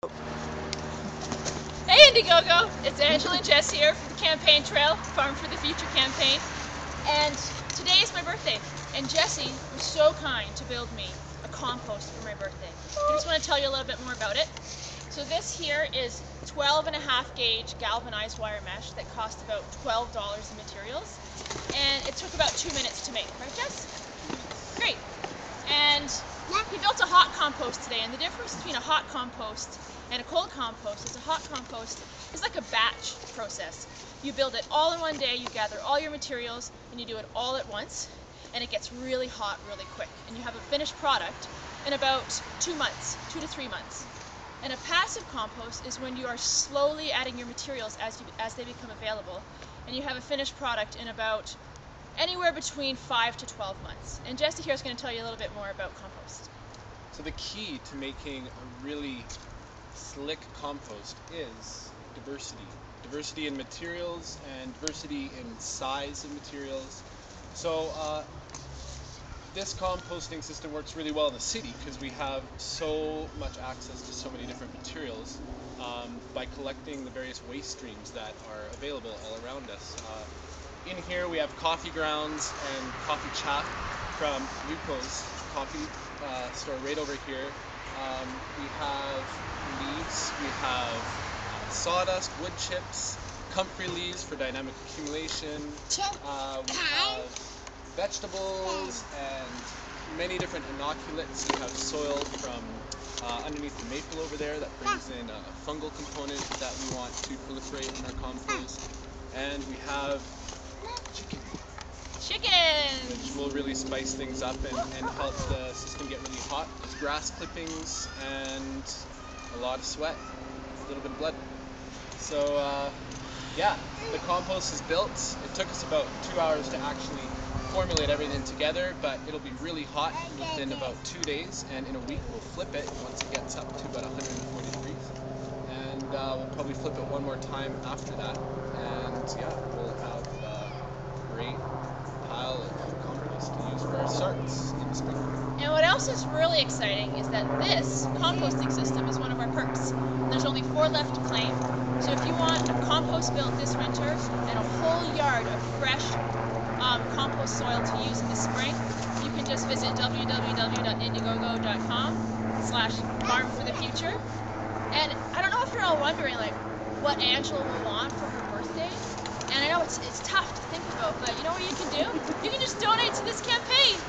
Hey Indiegogo! It's Angela and Jess here for the campaign trail, Farm for the Future campaign. And today is my birthday, and Jessie was so kind to build me a compost for my birthday. I just want to tell you a little bit more about it. So this here is 12.5 gauge galvanized wire mesh that cost about $12 in materials, and it took about 2 minutes to make, right Jess? Great. And he built a hot compost today, and the difference between a hot compost and a cold compost is a hot compost is like a batch process. You build it all in one day, you gather all your materials, and you do it all at once, and it gets really hot really quick, and you have a finished product in about 2 months, 2 to 3 months. And a passive compost is when you are slowly adding your materials as they become available, and you have a finished product in about anywhere between 5 to 12 months. And Jesse here is going to tell you a little bit more about compost. So the key to making a really slick compost is diversity. Diversity in materials and diversity in size of materials. So this composting system works really well in the city because we have so much access to so many different materials by collecting the various waste streams that are available all around us. In here we have coffee grounds and coffee chaff from Yuko's coffee store right over here. We have leaves, we have sawdust, wood chips, comfrey leaves for dynamic accumulation. We have vegetables and many different inoculates. We have soil from underneath the maple over there that brings in a fungal component that we want to proliferate in our compost. And we have chicken, which will really spice things up and help the system get really hot. There's grass clippings and a lot of sweat, a little bit of blood. So yeah, the compost is built. It took us about 2 hours to actually formulate everything together, but it'll be really hot within about 2 days, and in a week we'll flip it once it gets up to about 140 degrees. And we'll probably flip it one more time after that, and yeah, we'll have a great pile of compost to use for our starts in the spring. And what else is really exciting is that this composting system is one of our perks. There's only 4 left to claim, so if you want a compost built this winter and a whole yard of fresh compost soil to use in the spring, you can just visit www.indiegogo.com/farmforthefuture. And I don't know if you're all wondering like what Angela will want for her birthday. And I know it's tough to think about, but you know what you can do? You can just donate to this campaign.